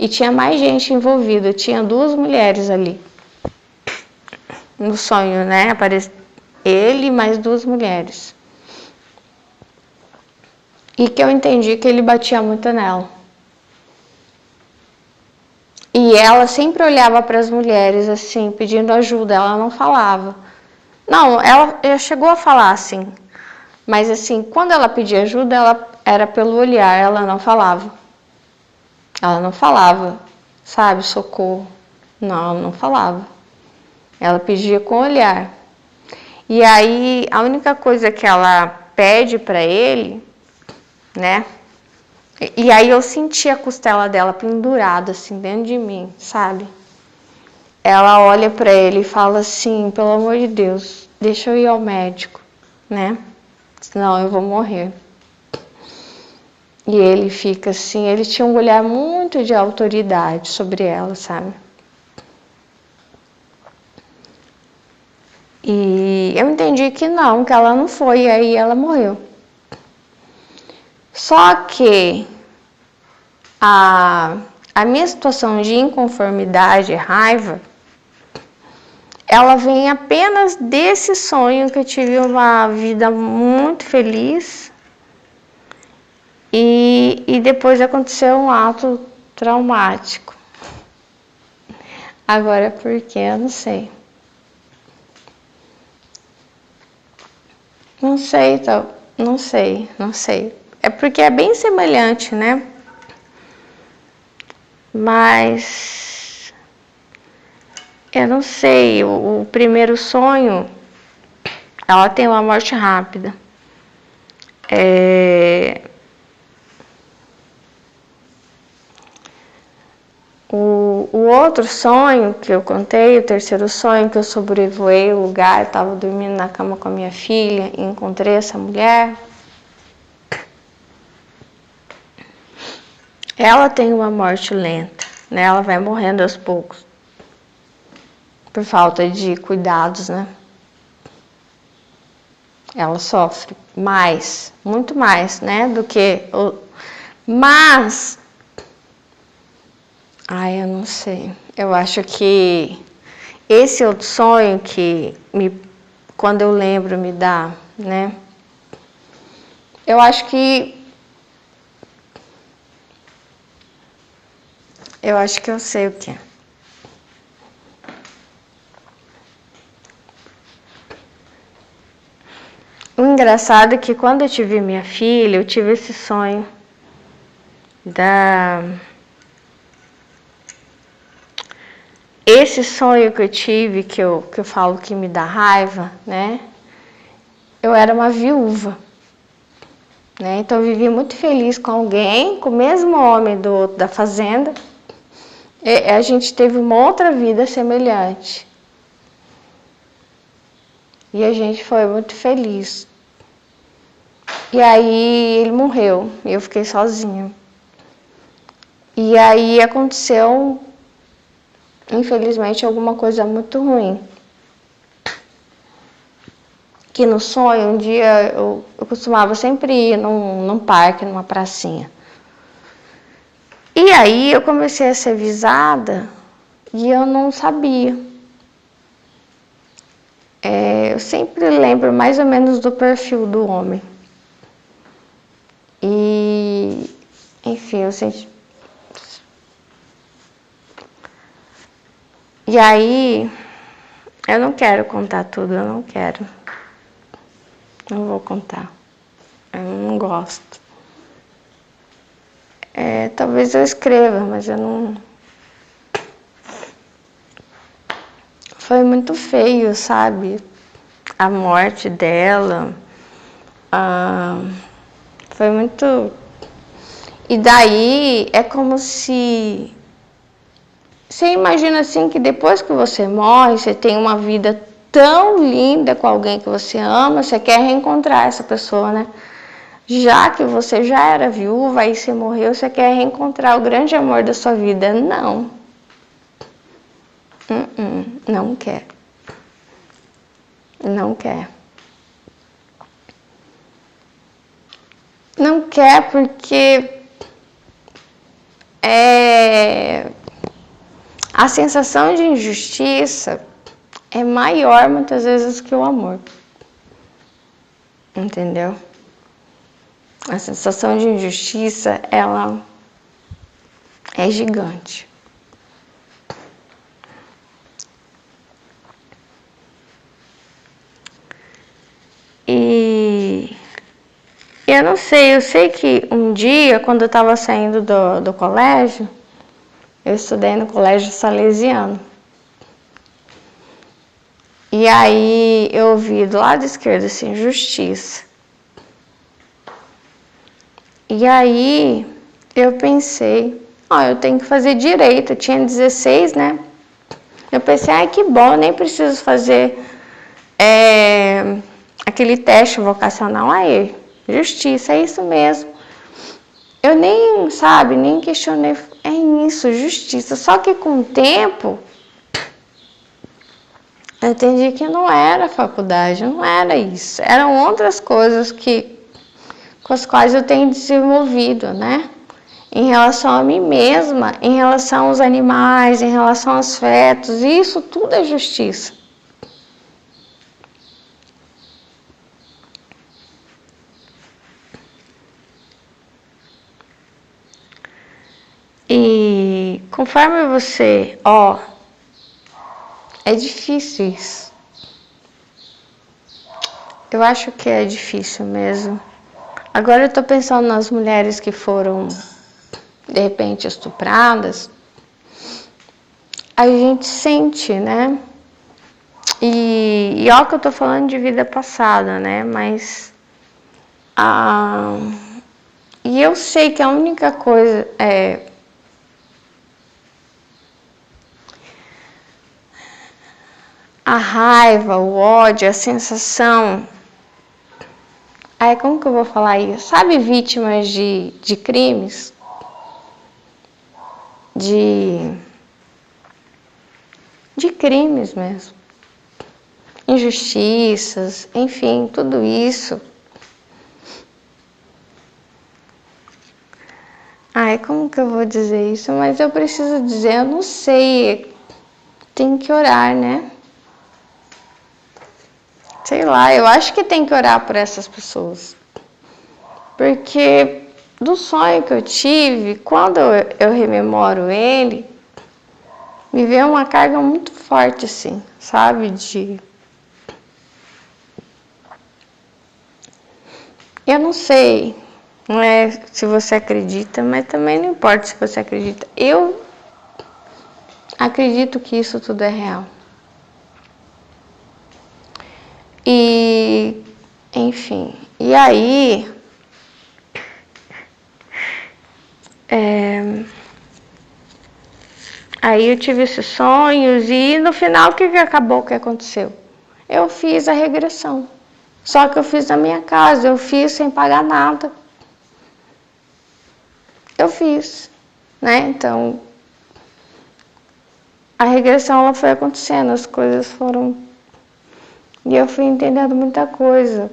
E tinha mais gente envolvida, tinha 2 mulheres ali. No sonho, né? Aparece ele e mais 2 mulheres. E que eu entendi que ele batia muito nela. E ela sempre olhava para as mulheres assim, pedindo ajuda, ela não falava. Não, ela chegou a falar assim. Mas assim, quando ela pedia ajuda, ela era pelo olhar, ela não falava. Ela não falava, sabe, socorro. Não, ela não falava. Ela pedia com o olhar. E aí, a única coisa que ela pede para ele, né? E aí eu senti a costela dela pendurada assim dentro de mim, sabe? Ela olha para ele e fala assim, pelo amor de Deus, deixa eu ir ao médico, né? Senão eu vou morrer. E ele fica assim, ele tinha um olhar muito de autoridade sobre ela, sabe? E eu entendi que não, que ela não foi, e aí ela morreu. Só que a minha situação de inconformidade, raiva, ela vem apenas desse sonho que eu tive uma vida muito feliz e depois aconteceu um ato traumático. Agora por que? Eu não sei. Não sei. É porque é bem semelhante, né? Mas eu não sei. O primeiro sonho, ela tem uma morte rápida. O outro sonho que eu contei, o terceiro sonho, que eu sobrevoei o lugar, estava dormindo na cama com a minha filha e encontrei essa mulher. Ela tem uma morte lenta, né? Ela vai morrendo aos poucos, por falta de cuidados, né? Ela sofre mais, muito mais, né? Do que Mas eu não sei. Eu acho que esse outro sonho que quando eu lembro me dá, né? Eu acho que eu sei o que é. O engraçado é que quando eu tive minha filha, eu tive esse sonho Esse sonho que eu tive, que eu falo que me dá raiva, né? Eu era uma viúva, né? Então eu vivia muito feliz com alguém, com o mesmo homem da fazenda. A gente teve uma outra vida semelhante. E a gente foi muito feliz. E aí ele morreu, e eu fiquei sozinha. E aí aconteceu, infelizmente, alguma coisa muito ruim. Que no sonho, um dia eu costumava sempre ir num parque, numa pracinha. E aí eu comecei a ser avisada e eu não sabia. Eu sempre lembro mais ou menos do perfil do homem. E, enfim, eu senti. E aí, eu não quero contar tudo, eu não quero. Não vou contar. Eu não gosto. Talvez eu escreva, mas eu não. Foi muito feio, sabe? A morte dela. Foi muito. E daí é como se. Você imagina assim que depois que você morre, você tem uma vida tão linda com alguém que você ama, você quer reencontrar essa pessoa, né? Já que você já era viúva e você morreu, você quer reencontrar o grande amor da sua vida. Não. Não quer. Não quer. Não quer porque a sensação de injustiça é maior muitas vezes que o amor. Entendeu? A sensação de injustiça, ela é gigante. E eu não sei, eu sei que um dia, quando eu estava saindo do colégio, eu estudei no colégio salesiano. E aí eu ouvi do lado esquerdo assim, justiça. E aí eu pensei, eu tenho que fazer direito, eu tinha 16, né? Eu pensei, que bom, eu nem preciso fazer aquele teste vocacional. Aí, justiça, é isso mesmo. Eu nem questionei, é isso, justiça. Só que com o tempo, eu entendi que não era faculdade, não era isso. Eram outras coisas com as quais eu tenho desenvolvido, né? em relação a mim mesma, em relação aos animais, em relação aos fetos, isso tudo é justiça. E conforme você, é difícil isso. Eu acho que é difícil mesmo. Agora eu tô pensando nas mulheres que foram, de repente, estupradas. A gente sente, né? E ó que eu tô falando de vida passada, né? Mas... e eu sei que a única coisa a raiva, o ódio, a sensação. Como que eu vou falar isso? Sabe, vítimas de crimes? De crimes mesmo. Injustiças, enfim, tudo isso. Como que eu vou dizer isso? Mas eu preciso dizer, eu não sei. Tem que orar, né? Sei lá, eu acho que tem que orar por essas pessoas. Porque do sonho que eu tive, quando eu rememoro ele, me veio uma carga muito forte, assim, sabe? Eu não sei, não é se você acredita, mas também não importa se você acredita. Eu acredito que isso tudo é real. E, enfim, e aí, eu tive esses sonhos e no final o que acabou, o que aconteceu? Eu fiz a regressão, só que eu fiz na minha casa, eu fiz sem pagar nada. Eu fiz, né? Então, a regressão ela foi acontecendo, as coisas foram... E eu fui entendendo muita coisa.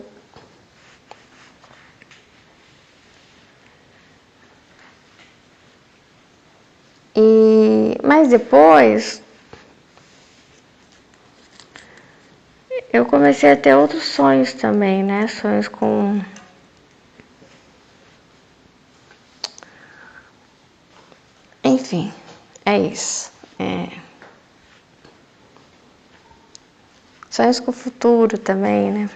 Mas depois, eu comecei a ter outros sonhos também, né? Sonhos com... Enfim, é isso. Sonhos com o futuro também, né?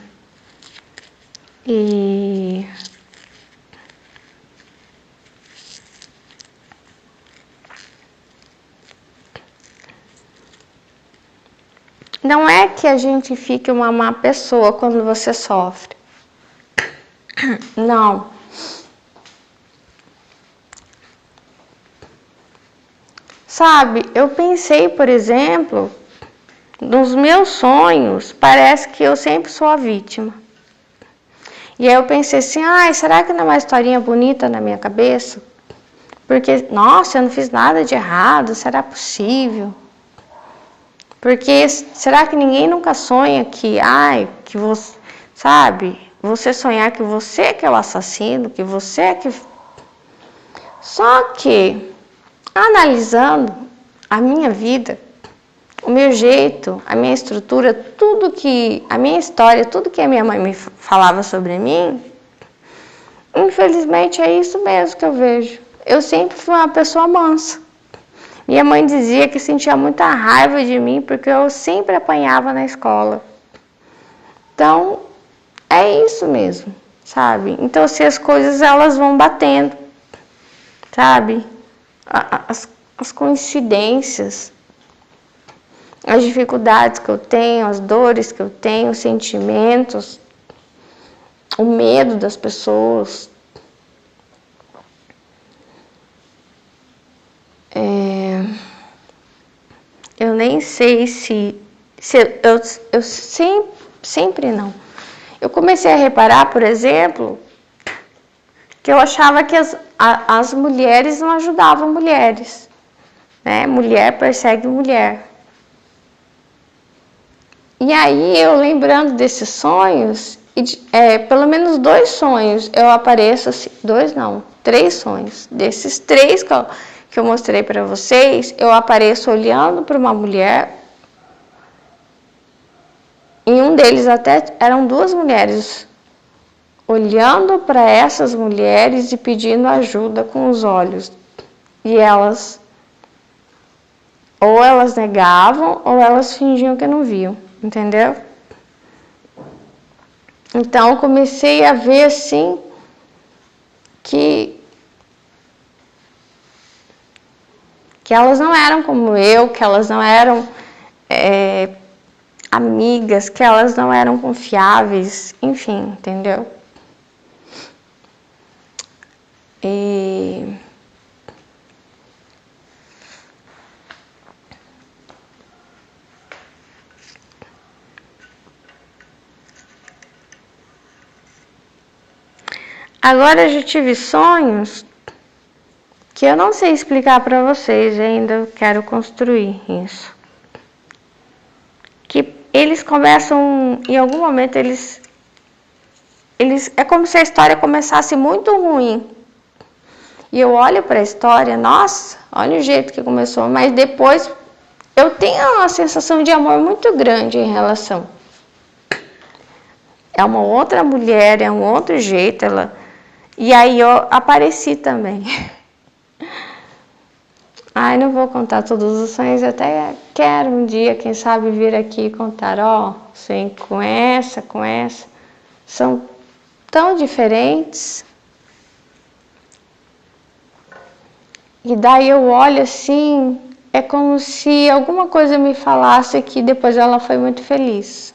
E... não é que a gente fique uma má pessoa quando você sofre. Não. Sabe, eu pensei, por exemplo, nos meus sonhos, parece que eu sempre sou a vítima. E aí eu pensei assim, será que não é uma historinha bonita na minha cabeça? Porque, nossa, eu não fiz nada de errado, será possível? Porque será que ninguém nunca sonha que você, sabe, você sonhar que você que é o assassino, que você é que... Só que, analisando a minha vida, o meu jeito, a minha estrutura, a minha história, tudo que a minha mãe me falava sobre mim, infelizmente é isso mesmo que eu vejo. Eu sempre fui uma pessoa mansa. Minha mãe dizia que sentia muita raiva de mim porque eu sempre apanhava na escola. Então, é isso mesmo, sabe? Então, assim, as coisas elas vão batendo, sabe? As coincidências, as dificuldades que eu tenho, as dores que eu tenho, os sentimentos, o medo das pessoas. Eu nem sei se eu sempre não. Eu comecei a reparar, por exemplo, que eu achava que as mulheres não ajudavam mulheres, né? Mulher persegue mulher. E aí, eu lembrando desses sonhos, pelo menos 2 sonhos eu apareço assim, 2 não, 3 sonhos. Desses 3 que eu mostrei para vocês, eu apareço olhando para uma mulher. Em um deles até eram 2 mulheres, olhando para essas mulheres e pedindo ajuda com os olhos. E elas, ou elas negavam, ou elas fingiam que não viam, entendeu? Então eu comecei a ver assim que elas não eram como eu, que elas não eram amigas, que elas não eram confiáveis, enfim, entendeu? E agora eu já tive sonhos que eu não sei explicar para vocês, ainda quero construir isso. Que eles começam, em algum momento eles é como se a história começasse muito ruim. E eu olho para a história, nossa, olha o jeito que começou, mas depois eu tenho uma sensação de amor muito grande em relação. É uma outra mulher, é um outro jeito, e aí eu apareci também. Ai, não vou contar todos os sonhos, até quero um dia, quem sabe, vir aqui e contar, sonhei com essa, são tão diferentes. E daí eu olho assim, é como se alguma coisa me falasse que depois ela foi muito feliz.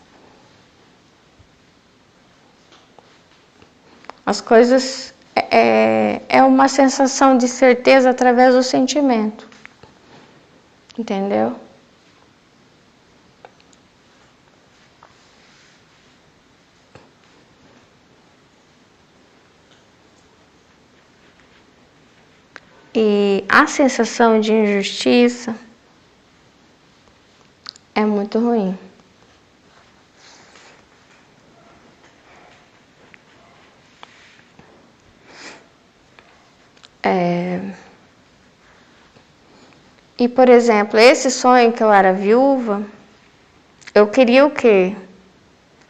As coisas é uma sensação de certeza através do sentimento. Entendeu? E a sensação de injustiça é muito ruim. E, por exemplo, esse sonho que eu era viúva, eu queria o quê?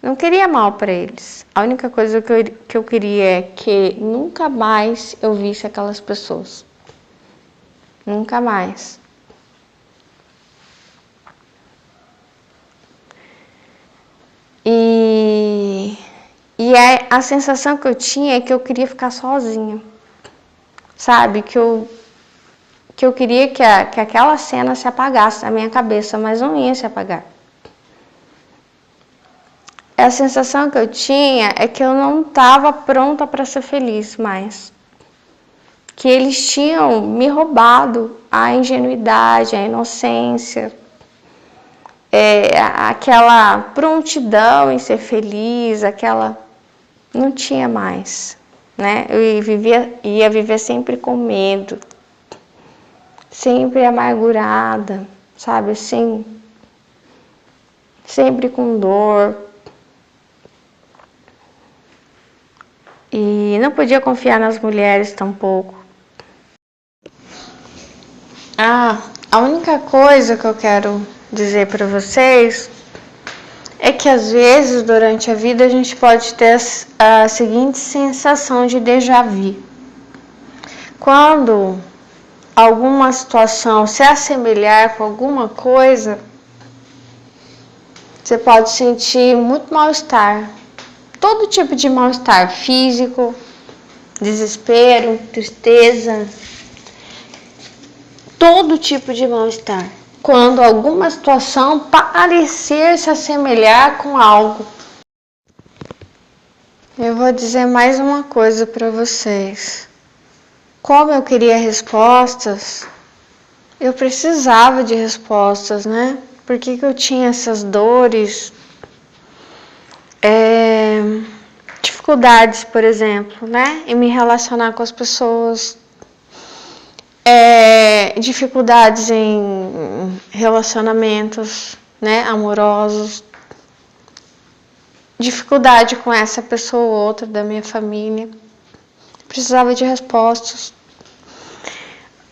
Não queria mal para eles. A única coisa que eu queria é que nunca mais eu visse aquelas pessoas. Nunca mais. E a sensação que eu tinha é que eu queria ficar sozinha. Sabe? Que eu queria que aquela cena se apagasse na minha cabeça, mas não ia se apagar. A sensação que eu tinha é que eu não estava pronta para ser feliz mais. Que eles tinham me roubado a ingenuidade, a inocência, aquela prontidão em ser feliz, não tinha mais, né? Eu ia viver sempre com medo, sempre amargurada, sabe assim, sempre com dor. E não podia confiar nas mulheres tampouco. A única coisa que eu quero dizer para vocês é que às vezes durante a vida a gente pode ter a seguinte sensação de déjà vu. Quando alguma situação se assemelhar com alguma coisa, você pode sentir muito mal-estar. Todo tipo de mal-estar físico, desespero, tristeza, todo tipo de mal-estar. Quando alguma situação parecer se assemelhar com algo. Eu vou dizer mais uma coisa para vocês. Como eu queria respostas, eu precisava de respostas, né? Por que eu tinha essas dores? Dificuldades, por exemplo, né? Em me relacionar com as pessoas. Dificuldades em relacionamentos, né? Amorosos. dificuldade com essa pessoa ou outra da minha família. Precisava de respostas.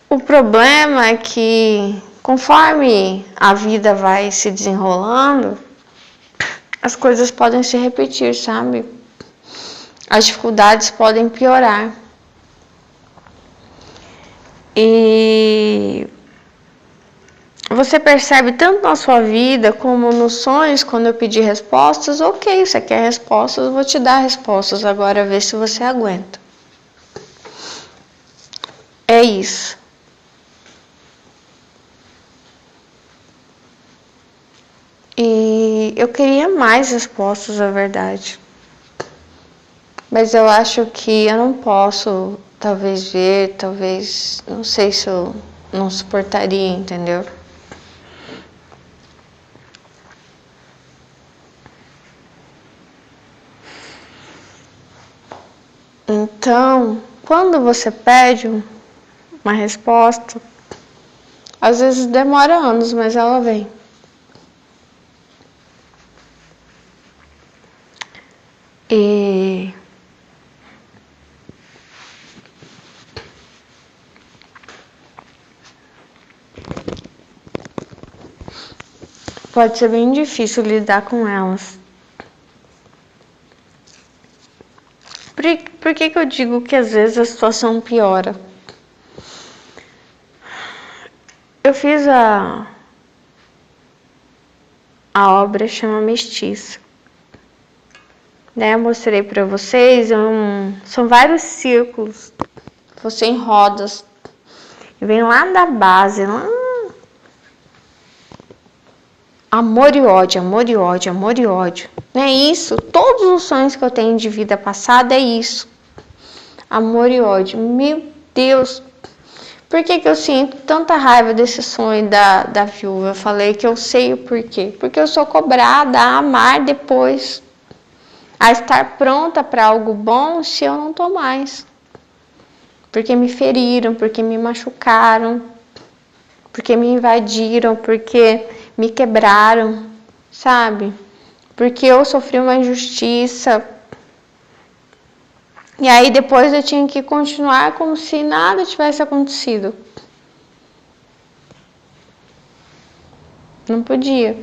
O problema é que, conforme a vida vai se desenrolando, as coisas podem se repetir, sabe? As dificuldades podem piorar. E você percebe tanto na sua vida como nos sonhos, quando eu pedi respostas, ok, você quer respostas, eu vou te dar respostas, agora vê se você aguenta. É isso. E eu queria mais respostas, na verdade. Mas eu acho que eu não posso, talvez ver, talvez, não sei se eu não suportaria, entendeu? Então, quando você pede uma resposta, às vezes demora anos, mas ela vem. E pode ser bem difícil lidar com elas. Por que eu digo que às vezes a situação piora? Eu fiz a obra chama Mestiça. Né? Mostrei para vocês, são vários círculos, você em rodas, e vem lá da base, lá, amor e ódio, amor e ódio, amor e ódio. Não é isso? Todos os sonhos que eu tenho de vida passada é isso. Amor e ódio. Meu Deus! Por que eu sinto tanta raiva desse sonho da viúva? Eu falei que eu sei o porquê. Porque eu sou cobrada a amar depois. A estar pronta para algo bom se eu não tô mais. Porque me feriram, porque me machucaram, porque me invadiram, porque me quebraram, sabe? Porque eu sofri uma injustiça. E aí depois eu tinha que continuar como se nada tivesse acontecido. Não podia.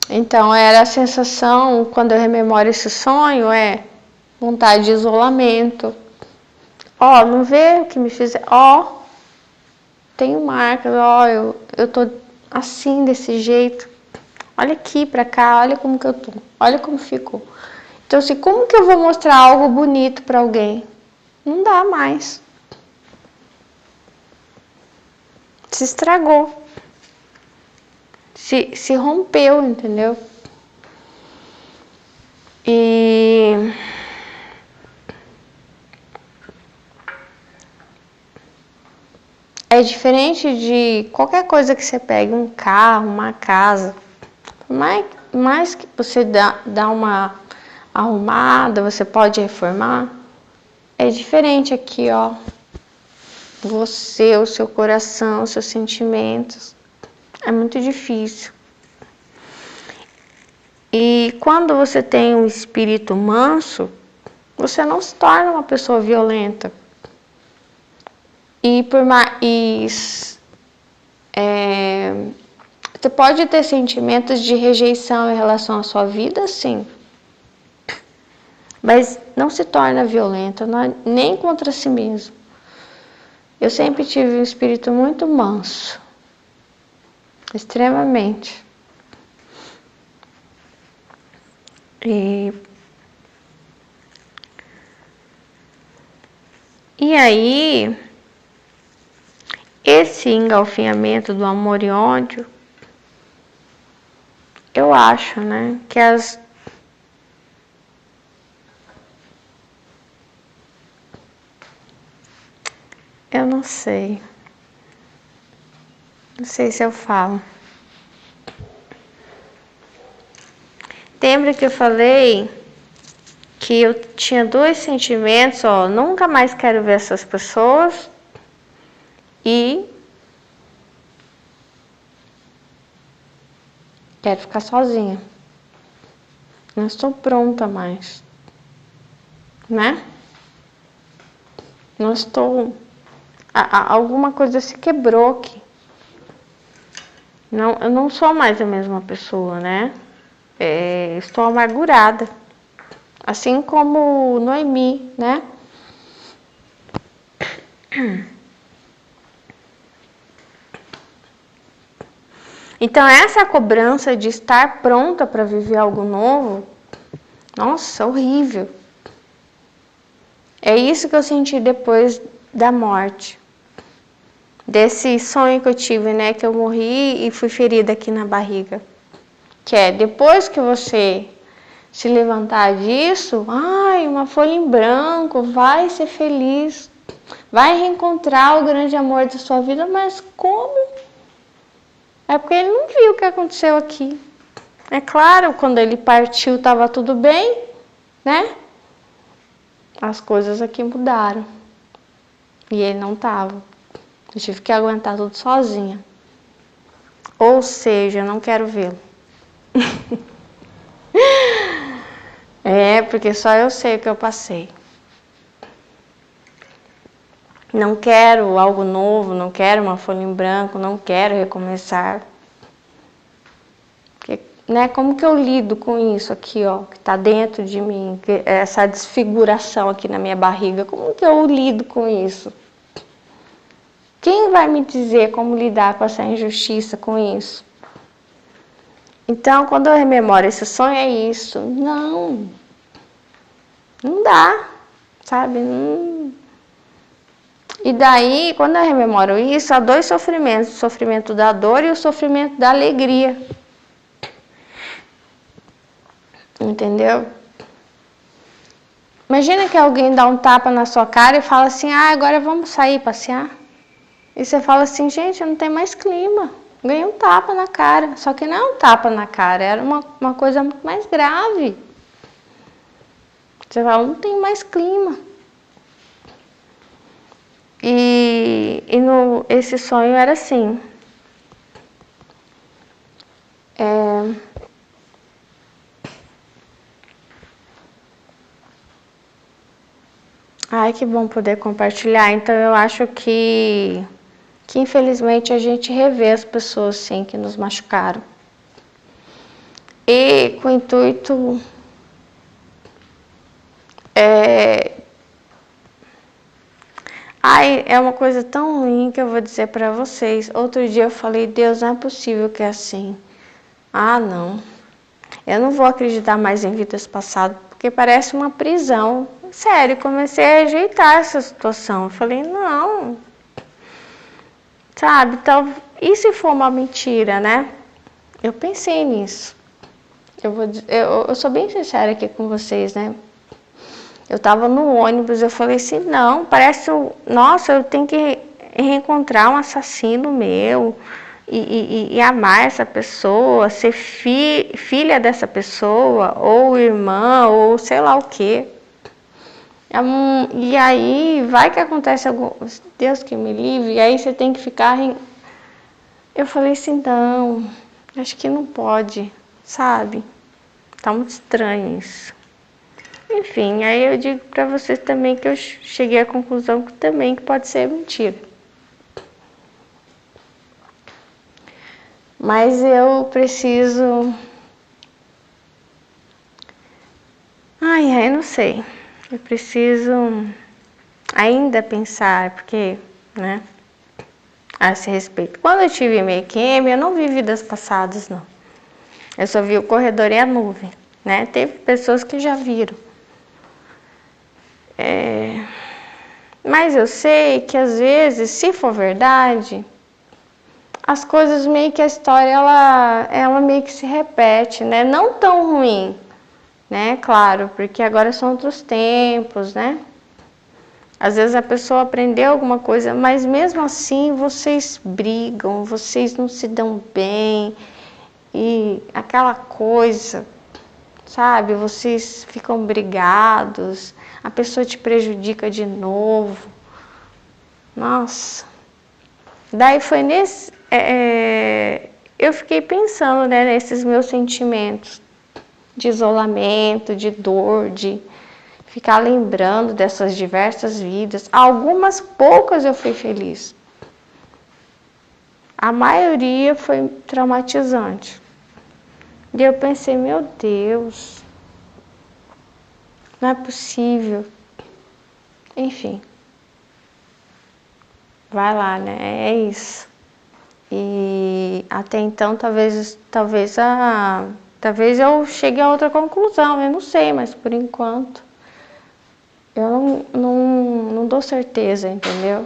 Então era a sensação, quando eu rememoro esse sonho, vontade de isolamento. Ó, não vê o que me fizer? Ó, tenho marcas, ó, eu tô assim, desse jeito. Olha aqui pra cá, olha como que eu tô. Olha como ficou. Então, assim, como que eu vou mostrar algo bonito pra alguém? Não dá mais. Se estragou. Se rompeu, entendeu? E é diferente de qualquer coisa que você pegue, um carro, uma casa. Mais que você dá uma arrumada, você pode reformar. É diferente aqui, ó. Você, o seu coração, os seus sentimentos. É muito difícil. E quando você tem um espírito manso, você não se torna uma pessoa violenta. E por mais você pode ter sentimentos de rejeição em relação à sua vida, sim. Mas não se torna violenta, nem contra si mesmo. Eu sempre tive um espírito muito manso. Extremamente. E aí, esse engalfinhamento do amor e ódio, eu acho, né, que eu não sei. Não sei se eu falo. Lembra que eu falei que eu tinha dois sentimentos, ó, nunca mais quero ver essas pessoas e quero ficar sozinha. Não estou pronta mais, né? Não estou... alguma coisa se quebrou aqui. Não, eu não sou mais a mesma pessoa, né? Estou amargurada. Assim como Noemi, né? Então, essa cobrança de estar pronta para viver algo novo, nossa, horrível. É isso que eu senti depois da morte. Desse sonho que eu tive, né? Que eu morri e fui ferida aqui na barriga. Que é, depois que você se levantar disso, ai, uma folha em branco, vai ser feliz. Vai reencontrar o grande amor da sua vida, mas como? É porque ele não viu o que aconteceu aqui. É claro, quando ele partiu estava tudo bem, né? As coisas aqui mudaram. E ele não estava. Eu tive que aguentar tudo sozinha. Ou seja, eu não quero vê-lo. Porque só eu sei o que eu passei. Não quero algo novo, não quero uma folha em branco, não quero recomeçar. Porque, né, como que eu lido com isso aqui, ó, que tá dentro de mim, essa desfiguração aqui na minha barriga, como que eu lido com isso? Quem vai me dizer como lidar com essa injustiça, com isso? Então, quando eu rememoro esse sonho, é isso. Não dá, sabe? E daí, quando eu rememoro isso, há dois sofrimentos, o sofrimento da dor e o sofrimento da alegria. Entendeu? Imagina que alguém dá um tapa na sua cara e fala assim, agora vamos sair passear. E você fala assim, gente, não tem mais clima. Ganhei um tapa na cara. Só que não é um tapa na cara, era uma coisa muito mais grave. Você fala, não tem mais clima. E esse sonho era assim. Ai, que bom poder compartilhar. Então, eu acho que infelizmente a gente revê as pessoas, sim, que nos machucaram. E com o intuito é uma coisa tão ruim que eu vou dizer para vocês. Outro dia eu falei, Deus, não é possível que é assim. Não. Eu não vou acreditar mais em vidas passadas, porque parece uma prisão. Sério, comecei a rejeitar essa situação. Eu falei, não. Sabe, então, e se for uma mentira, né? Eu pensei nisso. Eu sou bem sincera aqui com vocês, né? Eu tava no ônibus, eu falei assim, não, parece, nossa, eu tenho que reencontrar um assassino meu e amar essa pessoa, ser filha dessa pessoa, ou irmã, ou sei lá o quê. E aí, vai que acontece algum... Deus que me livre, e aí você tem que ficar... Eu falei assim, não, acho que não pode, sabe? Tá muito estranho isso. Enfim, aí eu digo pra vocês também que eu cheguei à conclusão que também que pode ser mentira. Mas eu preciso... não sei. Eu preciso ainda pensar, porque, né, a esse respeito. Quando eu tive MEQM, eu não vi vidas passadas, não. Eu só vi o corredor e a nuvem, né? Teve pessoas que já viram. Mas eu sei que às vezes, se for verdade, as coisas meio que a história, ela meio que se repete, né? Não tão ruim, né? Claro, porque agora são outros tempos, né? Às vezes a pessoa aprendeu alguma coisa, mas mesmo assim vocês brigam, vocês não se dão bem, e aquela coisa, sabe? Vocês ficam brigados, a pessoa te prejudica de novo. Nossa. Daí foi eu fiquei pensando, né, nesses meus sentimentos. de isolamento, de dor, de ficar lembrando dessas diversas vidas. Algumas poucas eu fui feliz. A maioria foi traumatizante. E eu pensei, meu Deus, não é possível. Enfim, vai lá, né? É isso. E até então talvez eu chegue a outra conclusão, eu não sei, mas por enquanto eu não dou certeza, entendeu?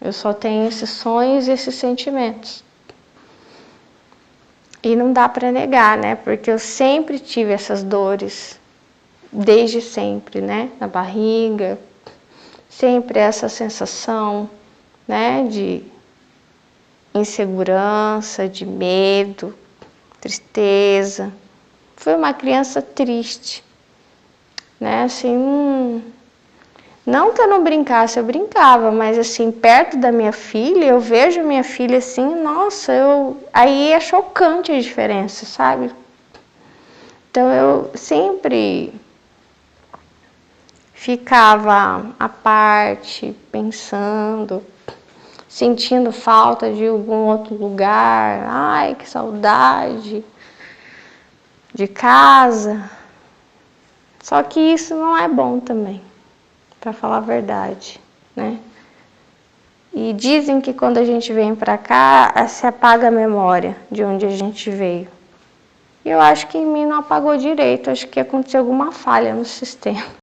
Eu só tenho esses sonhos e esses sentimentos. E não dá para negar, né? Porque eu sempre tive essas dores, desde sempre, né? Na barriga, sempre essa sensação, né? De insegurança, de medo, tristeza. Fui uma criança triste, né? Assim, não que eu não brincasse, eu brincava, mas assim, perto da minha filha, eu vejo minha filha assim, nossa, aí é chocante a diferença, sabe? Então eu sempre ficava à parte, pensando, sentindo falta de algum outro lugar, ai, que saudade de casa. Só que isso não é bom também, para falar a verdade, né? E dizem que quando a gente vem para cá, se apaga a memória de onde a gente veio. E eu acho que em mim não apagou direito, acho que aconteceu alguma falha no sistema.